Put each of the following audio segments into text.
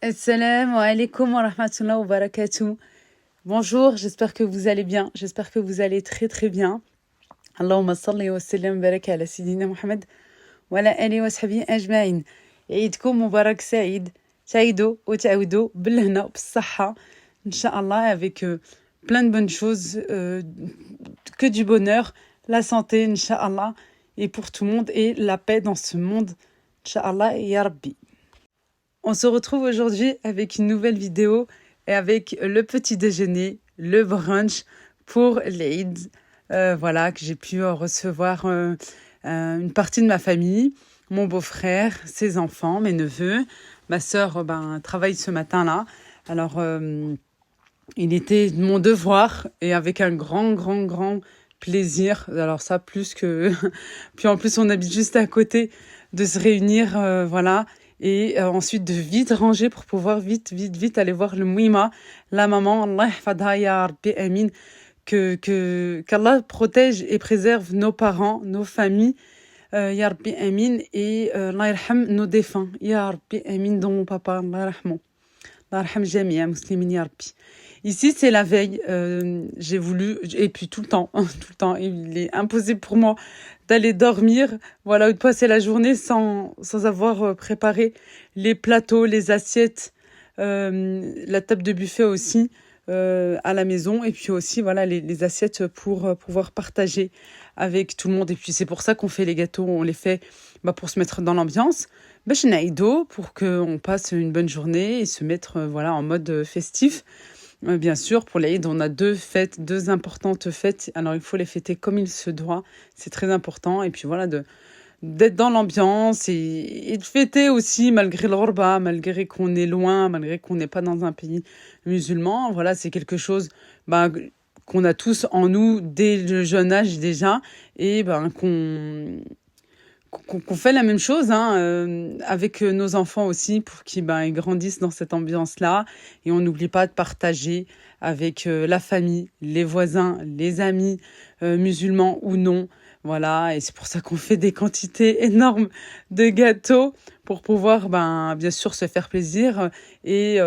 Assalamu alaikum wa rahmatullahi wa barakatuh. Bonjour, j'espère que vous allez bien. J'espère que vous allez très très bien. Allahumma salli wa sallim baraka ala Sayyidina Muhammad wa ala alihi wa sahbihi ajma'in. Eidkoum Mubarak Saïd. Saïdo ou Taoudo, bilhna, b'saha. Inch'Allah, avec plein de bonnes choses, que du bonheur, la santé, Inch'Allah, et pour tout le monde, et la paix dans ce monde, Inch'Allah, et Ya Rabbi. On se retrouve aujourd'hui avec une nouvelle vidéo et avec le petit déjeuner, le brunch pour l'Eid. Voilà, que j'ai pu recevoir une partie de ma famille, mon beau-frère, ses enfants, mes neveux. Ma sœur travaille ce matin-là. Alors, il était de mon devoir et avec un grand plaisir. Alors ça, plus que... Puis en plus, on habite juste à côté, de se réunir, voilà. Et ensuite de vite ranger pour pouvoir vite aller voir le Mouima, la maman. Allah yahfadha ya Rabbi amin. Qu'Allah protège et préserve nos parents, nos familles, ya Rabbi amin. Et Allah yarham nos défunts, ya Rabbi amin, dont mon papa, Allah yarhamou. Allah yarham jami'a muslimin ya Rabbi. Ici, c'est la veille. J'ai voulu, et puis tout le temps, il est impossible pour moi d'aller dormir, voilà, ou de passer la journée sans avoir préparé les plateaux, les assiettes, la table de buffet aussi à la maison, et puis aussi voilà les assiettes pour pouvoir partager avec tout le monde. Et puis c'est pour ça qu'on fait les gâteaux, on les fait pour se mettre dans l'ambiance, pour qu'on passe une bonne journée et se mettre voilà en mode festif. Bien sûr, pour l'Aïd, on a deux importantes fêtes. Alors, il faut les fêter comme il se doit. C'est très important. Et puis voilà, d'être dans l'ambiance et de fêter aussi, malgré le ghorba, malgré qu'on est loin, malgré qu'on n'est pas dans un pays musulman. Voilà, c'est quelque chose qu'on a tous en nous dès le jeune âge déjà. Et qu'on fait la même chose avec nos enfants aussi pour qu'ils ils grandissent dans cette ambiance-là. Et on n'oublie pas de partager avec la famille, les voisins, les amis, musulmans ou non. Voilà, et c'est pour ça qu'on fait des quantités énormes de gâteaux pour pouvoir bien sûr se faire plaisir et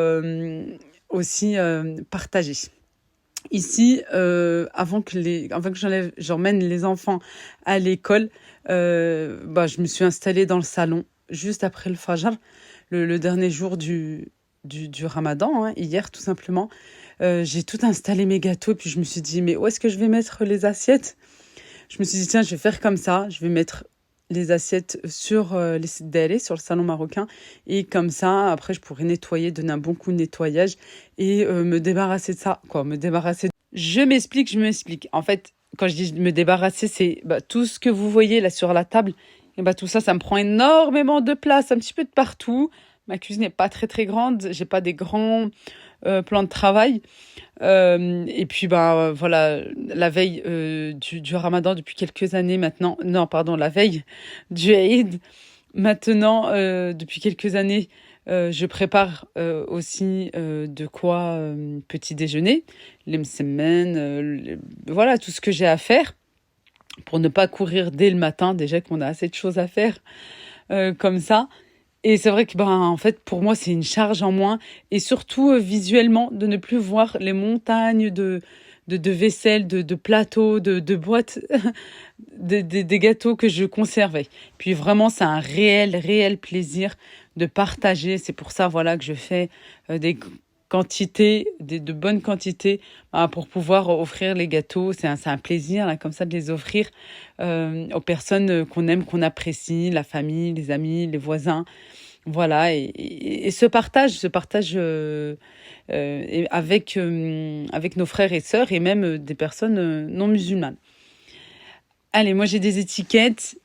aussi partager. Ici, avant que j'emmène les enfants à l'école, je me suis installée dans le salon juste après le Fajr, le dernier jour du Ramadan, hier tout simplement. J'ai tout installé mes gâteaux, puis je me suis dit, mais où est-ce que je vais mettre les assiettes? Je me suis dit, tiens, je vais faire comme ça, je vais mettre les assiettes sur les sidérés, sur le salon marocain, et comme ça, après, je pourrais nettoyer, donner un bon coup de nettoyage et me débarrasser de ça, quoi, me débarrasser. Je m'explique. En fait, quand je dis me débarrasser, c'est tout ce que vous voyez là sur la table, et tout ça, ça me prend énormément de place, un petit peu de partout. Ma cuisine n'est pas très très grande, j'ai pas des grands plans de travail. Et puis voilà, la veille du Ramadan depuis quelques années maintenant, non pardon, la veille du Eid maintenant depuis quelques années, je prépare aussi de quoi petit déjeuner, les msemen, voilà tout ce que j'ai à faire pour ne pas courir dès le matin, déjà qu'on a assez de choses à faire comme ça. Et c'est vrai que en fait pour moi c'est une charge en moins, et surtout visuellement de ne plus voir les montagnes de vaisselle, de plateaux, de boîtes, des gâteaux que je conservais. Puis vraiment c'est un réel plaisir de partager. C'est pour ça voilà que je fais des quantités, de bonnes quantités pour pouvoir offrir les gâteaux. C'est un plaisir là, comme ça de les offrir aux personnes qu'on aime, qu'on apprécie, la famille, les amis, les voisins. Voilà, et ce partage avec nos frères et sœurs et même des personnes non musulmanes. Allez, moi j'ai des étiquettes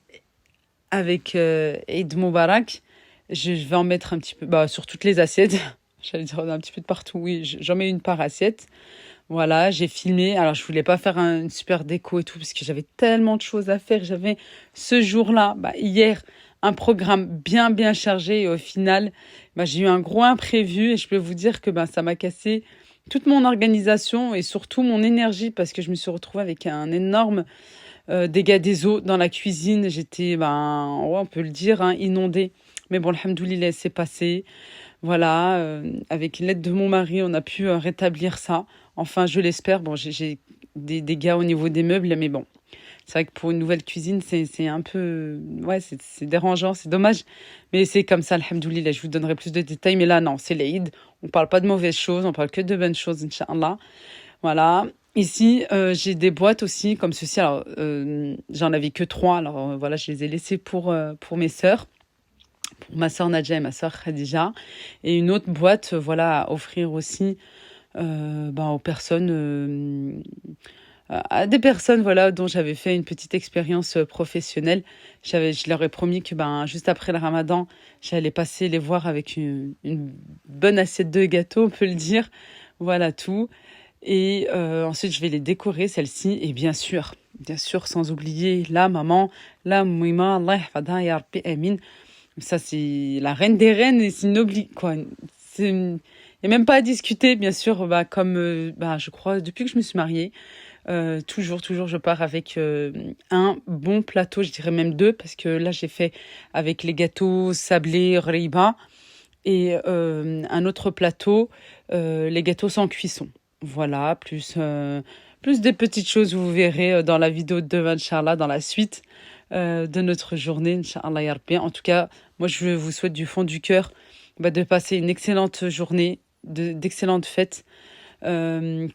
avec Eid Mubarak. Je vais en mettre un petit peu sur toutes les assiettes. J'allais dire un petit peu de partout, oui, j'en mets une par assiette. Voilà, j'ai filmé. Alors, je voulais pas faire une super déco et tout, parce que j'avais tellement de choses à faire. J'avais ce jour-là, hier, un programme bien chargé. Et au final, j'ai eu un gros imprévu. Et je peux vous dire que ça m'a cassé toute mon organisation et surtout mon énergie, parce que je me suis retrouvée avec un énorme dégât des eaux dans la cuisine. J'étais, on peut le dire, inondée. Mais bon, alhamdoulilah, c'est passé. Voilà, avec l'aide de mon mari, on a pu rétablir ça. Enfin, je l'espère. Bon, j'ai des dégâts au niveau des meubles, mais bon, c'est vrai que pour une nouvelle cuisine, c'est un peu... Ouais, c'est dérangeant, c'est dommage. Mais c'est comme ça, alhamdoulilah. Je vous donnerai plus de détails. Mais là, non, c'est l'Aïd. On parle pas de mauvaises choses, on parle que de bonnes choses, Inch'Allah. Voilà. Ici, j'ai des boîtes aussi, comme ceci. Alors, j'en avais que trois. Alors, voilà, je les ai laissées pour mes sœurs. Pour ma sœur Nadja et ma sœur Khadija. Et une autre boîte, voilà, à offrir aussi aux personnes... à des personnes voilà dont j'avais fait une petite expérience professionnelle. Je leur ai promis que juste après le Ramadan, j'allais passer les voir avec une bonne assiette de gâteaux, on peut le dire. Voilà tout. Et ensuite, je vais les décorer, celles-ci. Et bien sûr, sans oublier la maman, la Mouima, Allah yahfadha, ya Rabbi, amin. Ça, c'est la reine des reines et c'est une quoi. Il n'y a même pas à discuter, bien sûr, comme je crois, depuis que je me suis mariée. Toujours, je pars avec un bon plateau, je dirais même deux, parce que là, j'ai fait avec les gâteaux sablés, riba, et un autre plateau, les gâteaux sans cuisson. Voilà, plus des petites choses, vous verrez dans la vidéo de demain, Inch'Allah, dans la suite de notre journée, Inch'Allah ya Rabbi. En tout cas, moi, je vous souhaite du fond du cœur de passer une excellente journée, d'excellentes fêtes.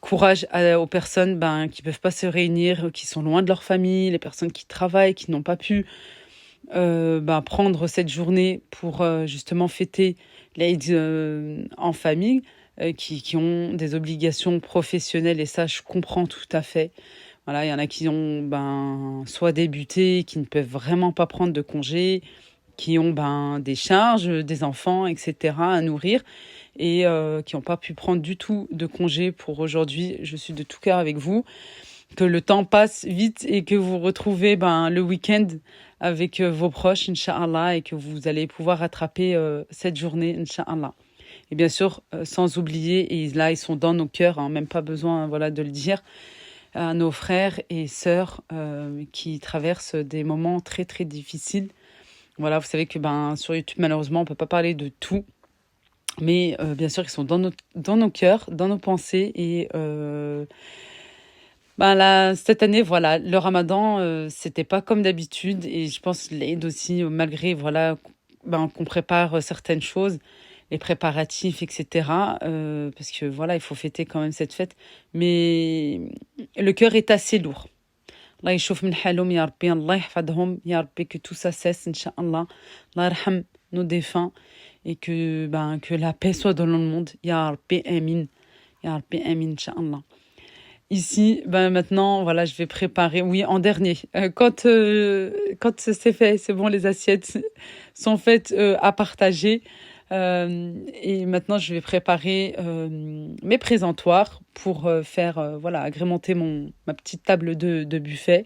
Courage aux personnes qui peuvent pas se réunir, qui sont loin de leur famille, les personnes qui travaillent, qui n'ont pas pu prendre cette journée pour justement fêter l'Aïd en famille, qui ont des obligations professionnelles et ça, je comprends tout à fait. Voilà, il y en a qui ont soit débuté, qui ne peuvent vraiment pas prendre de congé, qui ont des charges, des enfants, etc. à nourrir et qui n'ont pas pu prendre du tout de congé pour aujourd'hui. Je suis de tout cœur avec vous. Que le temps passe vite et que vous retrouvez le week-end avec vos proches, Inch'Allah, et que vous allez pouvoir rattraper cette journée, Inch'Allah. Et bien sûr, sans oublier, et là, ils sont dans nos cœurs, hein, même pas besoin de le dire, à nos frères et sœurs qui traversent des moments très, très difficiles. Voilà, vous savez que sur YouTube, malheureusement, on ne peut pas parler de tout. Mais bien sûr, ils sont dans nos cœurs, dans nos pensées. Et là, cette année, voilà, le Ramadan, c'était pas comme d'habitude. Et je pense l'Aïd aussi, malgré qu'on prépare certaines choses, les préparatifs, etc. Parce que voilà, il faut fêter quand même cette fête. Mais le cœur est assez lourd. Allah يشوف من حالهم يا ربي الله يحفظهم يا ربي que tout ça cesse Inch'Allah. Allah yarham nos défunts et que la paix soit dans le monde. Ya Rabbi Amin. Ya Rabbi Amin, Inch'Allah. Ici, maintenant, voilà, je vais préparer, oui, en dernier. Quand c'est fait, c'est bon, les assiettes sont faites à partager. Et maintenant, je vais préparer mes présentoirs pour faire, agrémenter ma petite table de buffet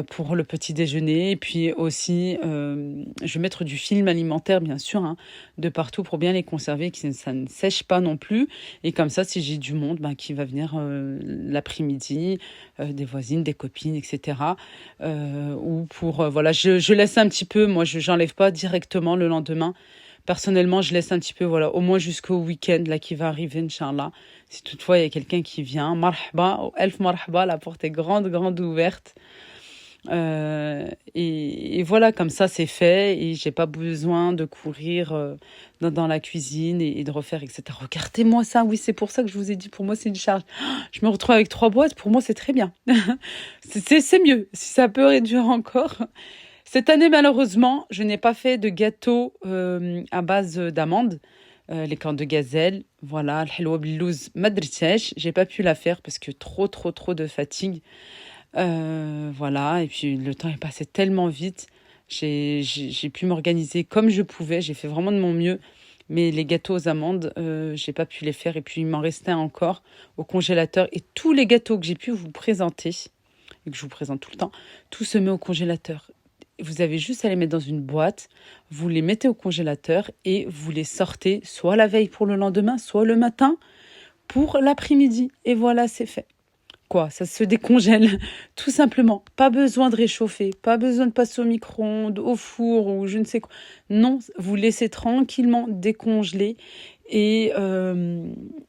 pour le petit déjeuner. Et puis aussi, je vais mettre du film alimentaire, bien sûr, hein, de partout pour bien les conserver, que ça ne sèche pas non plus. Et comme ça, si j'ai du monde qui va venir l'après-midi, des voisines, des copines, etc. Ou pour, je laisse un petit peu, moi, j'enlève pas directement le lendemain. Personnellement, je laisse un petit peu, au moins jusqu'au week-end là qui va arriver, Inch'Allah. Si toutefois il y a quelqu'un qui vient, marhaba, elf marhaba, la porte est grande ouverte. Et voilà, comme ça c'est fait et j'ai pas besoin de courir dans la cuisine et de refaire, etc. Regardez-moi ça, oui, c'est pour ça que je vous ai dit, pour moi c'est une charge. Je me retrouve avec 3 boîtes, pour moi c'est très bien. c'est mieux, si ça peut réduire encore. Cette année, malheureusement, je n'ai pas fait de gâteau à base d'amandes, les cornes de gazelle. Voilà, le halwa billouz madritesh. J'ai pas pu la faire parce que trop de fatigue. Voilà, et puis le temps est passé tellement vite. J'ai pu m'organiser comme je pouvais. J'ai fait vraiment de mon mieux. Mais les gâteaux aux amandes, j'ai pas pu les faire. Et puis, il m'en restait encore au congélateur. Et tous les gâteaux que j'ai pu vous présenter, et que je vous présente tout le temps, tout se met au congélateur. Vous avez juste à les mettre dans une boîte, vous les mettez au congélateur et vous les sortez soit la veille pour le lendemain, soit le matin pour l'après-midi. Et voilà, c'est fait. quoi, ça se décongèle, tout simplement. Pas besoin de réchauffer, pas besoin de passer au micro-ondes, au four ou je ne sais quoi. Non, vous laissez tranquillement décongeler et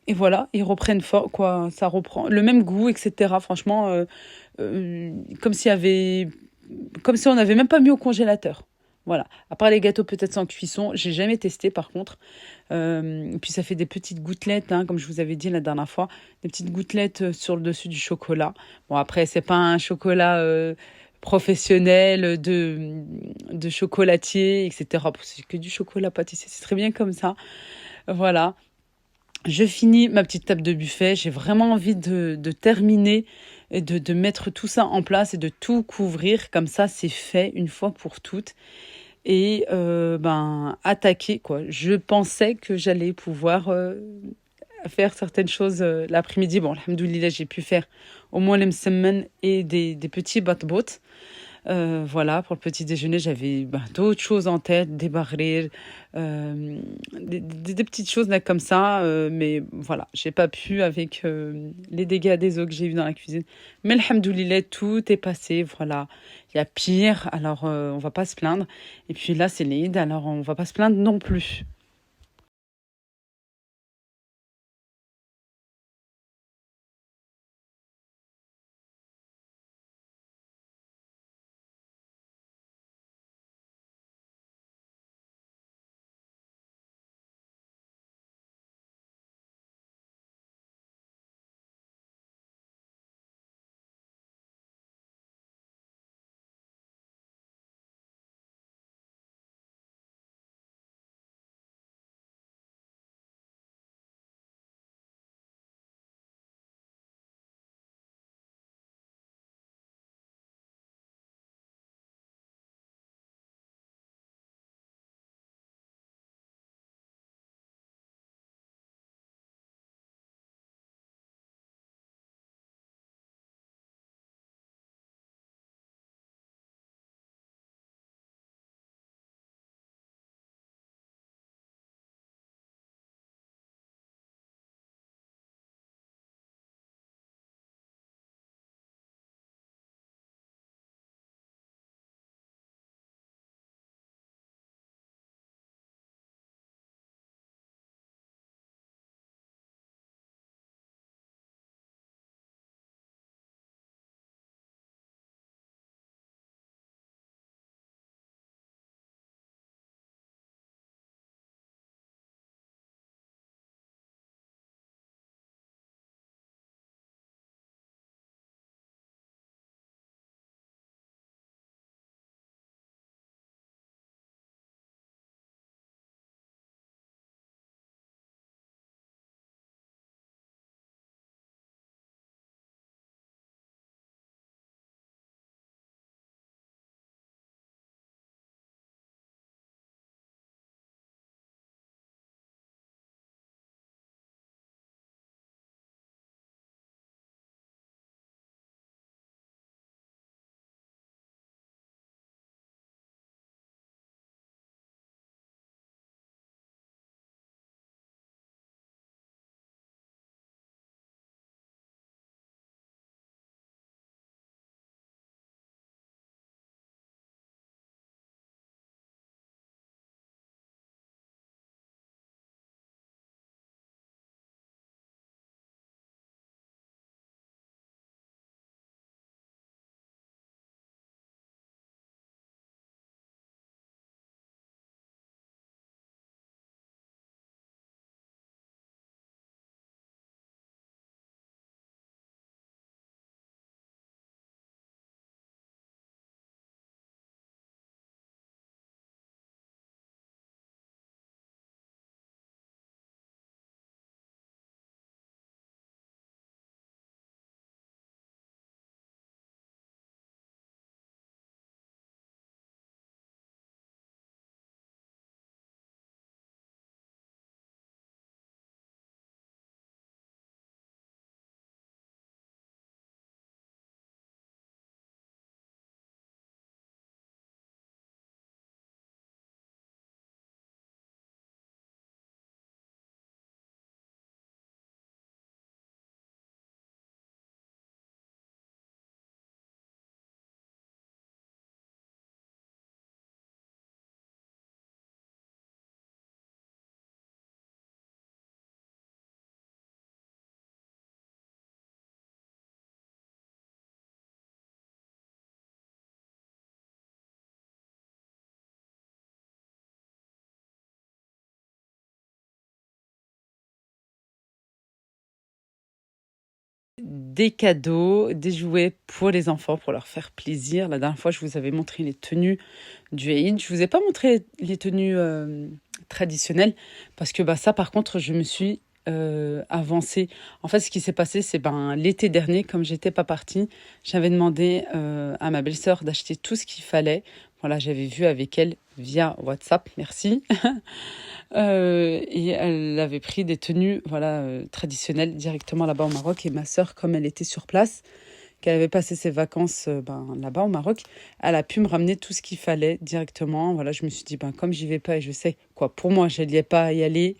voilà, ils reprennent fort, quoi, ça reprend le même goût, etc. Franchement, comme s'il y avait, comme si on n'avait même pas mis au congélateur. Voilà. À part les gâteaux peut-être sans cuisson, j'ai jamais testé par contre. Puis ça fait des petites gouttelettes, hein, comme je vous avais dit la dernière fois, des petites gouttelettes sur le dessus du chocolat. Bon, après, c'est pas un chocolat professionnel de chocolatier, etc. C'est que du chocolat pâtissier, c'est très bien comme ça. Voilà. Je finis ma petite table de buffet. J'ai vraiment envie de terminer et de mettre tout ça en place et de tout couvrir. Comme ça, c'est fait une fois pour toutes et ben attaquer quoi. Je pensais que j'allais pouvoir faire certaines choses l'après-midi. Bon, alhamdoulilah, j'ai pu faire au moins les msemen et des petits bat-bots. Voilà, pour le petit déjeuner, j'avais ben, d'autres choses en tête, des barils, des petites choses là comme ça. Mais voilà, j'ai pas pu avec les dégâts des eaux que j'ai eu dans la cuisine. Mais alhamdoulilah, tout est passé. Voilà, il y a pire, alors on va pas se plaindre. Et puis là, c'est l'Eid, alors on va pas se plaindre non plus. des cadeaux, des jouets pour les enfants, pour leur faire plaisir. La dernière fois, je vous avais montré les tenues du Eid. Je vous ai pas montré les tenues traditionnelles parce que ça, par contre, je me suis avancée. En fait, ce qui s'est passé, c'est l'été dernier, comme j'étais pas partie, j'avais demandé à ma belle-sœur d'acheter tout ce qu'il fallait. Voilà, j'avais vu avec elle via WhatsApp, merci. Et elle avait pris des tenues traditionnelles directement là-bas au Maroc. Et ma sœur, comme elle était sur place, qu'elle avait passé ses vacances là-bas au Maroc, elle a pu me ramener tout ce qu'il fallait directement. Voilà, je me suis dit, comme j'y vais pas et je sais quoi, pour moi, je n'allais pas y aller,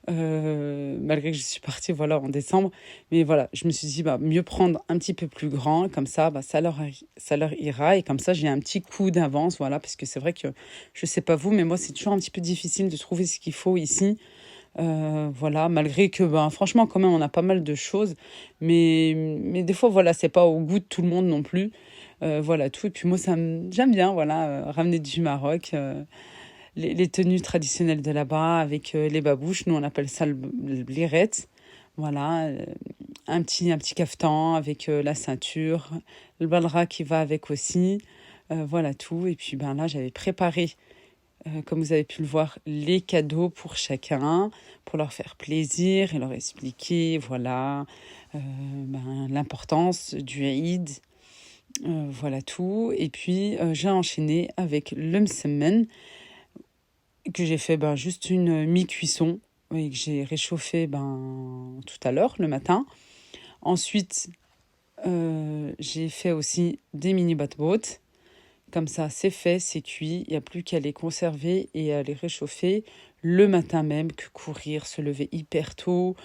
malgré que je suis partie en décembre. Mais voilà, je me suis dit, mieux prendre un petit peu plus grand, comme ça, ça leur ira. Et comme ça, j'ai un petit coup d'avance, voilà, parce que c'est vrai que je sais pas vous, mais moi, c'est toujours un petit peu difficile de trouver ce qu'il faut ici. Voilà, malgré que franchement quand même on a pas mal de choses, mais des fois c'est pas au goût de tout le monde non plus. Voilà tout. Et puis moi j'aime bien ramener du Maroc, les tenues traditionnelles de là-bas avec les babouches, nous on appelle ça le bliret. Voilà, un petit caftan avec la ceinture, le balra qui va avec aussi. Voilà tout. Et puis là j'avais préparé, comme vous avez pu le voir, les cadeaux pour chacun, pour leur faire plaisir et leur expliquer l'importance du Eid. Voilà tout. Et puis j'ai enchaîné avec le msemen, que j'ai fait juste une mi-cuisson et que j'ai réchauffé tout à l'heure, le matin. Ensuite, j'ai fait aussi des mini batbot. Comme ça, c'est fait, c'est cuit. Il n'y a plus qu'à les conserver et à les réchauffer le matin même, que courir, se lever hyper tôt.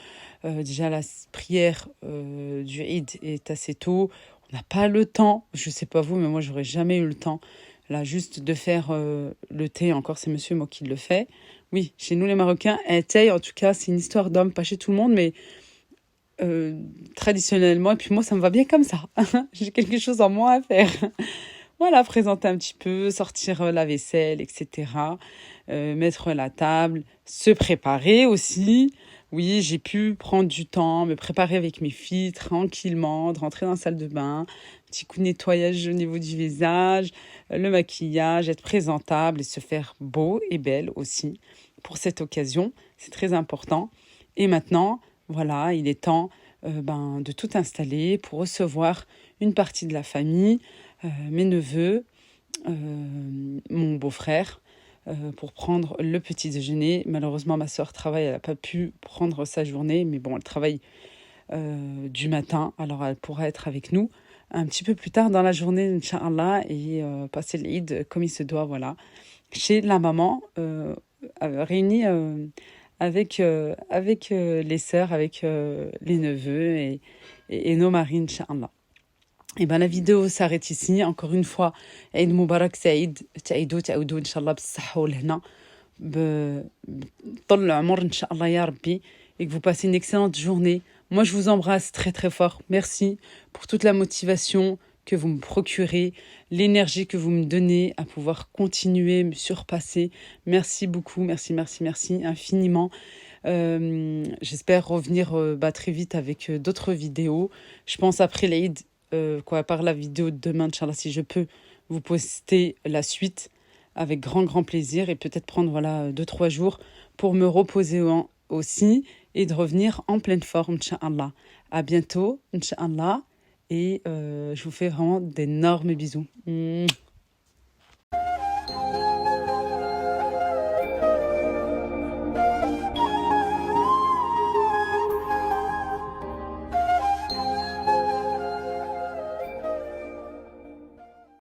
Déjà, la prière du Eid est assez tôt. On n'a pas le temps. Je ne sais pas vous, mais moi, j'aurais jamais eu le temps. Là, juste de faire le thé. Encore, c'est monsieur moi qui le fait. Oui, chez nous, les Marocains, un thé, en tout cas, c'est une histoire d'homme, pas chez tout le monde, mais traditionnellement. Et puis moi, ça me va bien comme ça. J'ai quelque chose en moins à faire. Voilà, présenter un petit peu, sortir la vaisselle, etc. Mettre la table, se préparer aussi. Oui, j'ai pu prendre du temps, me préparer avec mes filles tranquillement, de rentrer dans la salle de bain, petit coup de nettoyage au niveau du visage, le maquillage, être présentable et se faire beau et belle aussi pour cette occasion. C'est très important. Et maintenant, voilà, il est temps de tout installer pour recevoir une partie de la famille, mes neveux, mon beau-frère, pour prendre le petit déjeuner. Malheureusement, ma sœur travaille, elle n'a pas pu prendre sa journée, mais bon, elle travaille du matin, alors elle pourra être avec nous un petit peu plus tard dans la journée, Inch'Allah, et passer l'Eid comme il se doit, chez la maman, réunie avec les sœurs, avec les neveux et nos maris, Inch'Allah. Et la vidéo s'arrête ici. Encore une fois, Eid Mubarak Saïd, تعيدوا تعودوا إن شاء الله بالصحة والهنا بطول العمر إن شاء الله يا ربي, et que vous passez une excellente journée. Moi, je vous embrasse très très fort. Merci pour toute la motivation que vous me procurez, l'énergie que vous me donnez à pouvoir continuer, me surpasser. Merci beaucoup, merci infiniment. J'espère revenir très vite avec d'autres vidéos. Je pense après l'Eid, par la vidéo de demain, Inch'Allah, si je peux vous poster la suite avec grand plaisir, et peut-être prendre 2-3 jours pour me reposer aussi et de revenir en pleine forme, Inch'Allah. À bientôt, Inch'Allah, et je vous fais vraiment d'énormes bisous.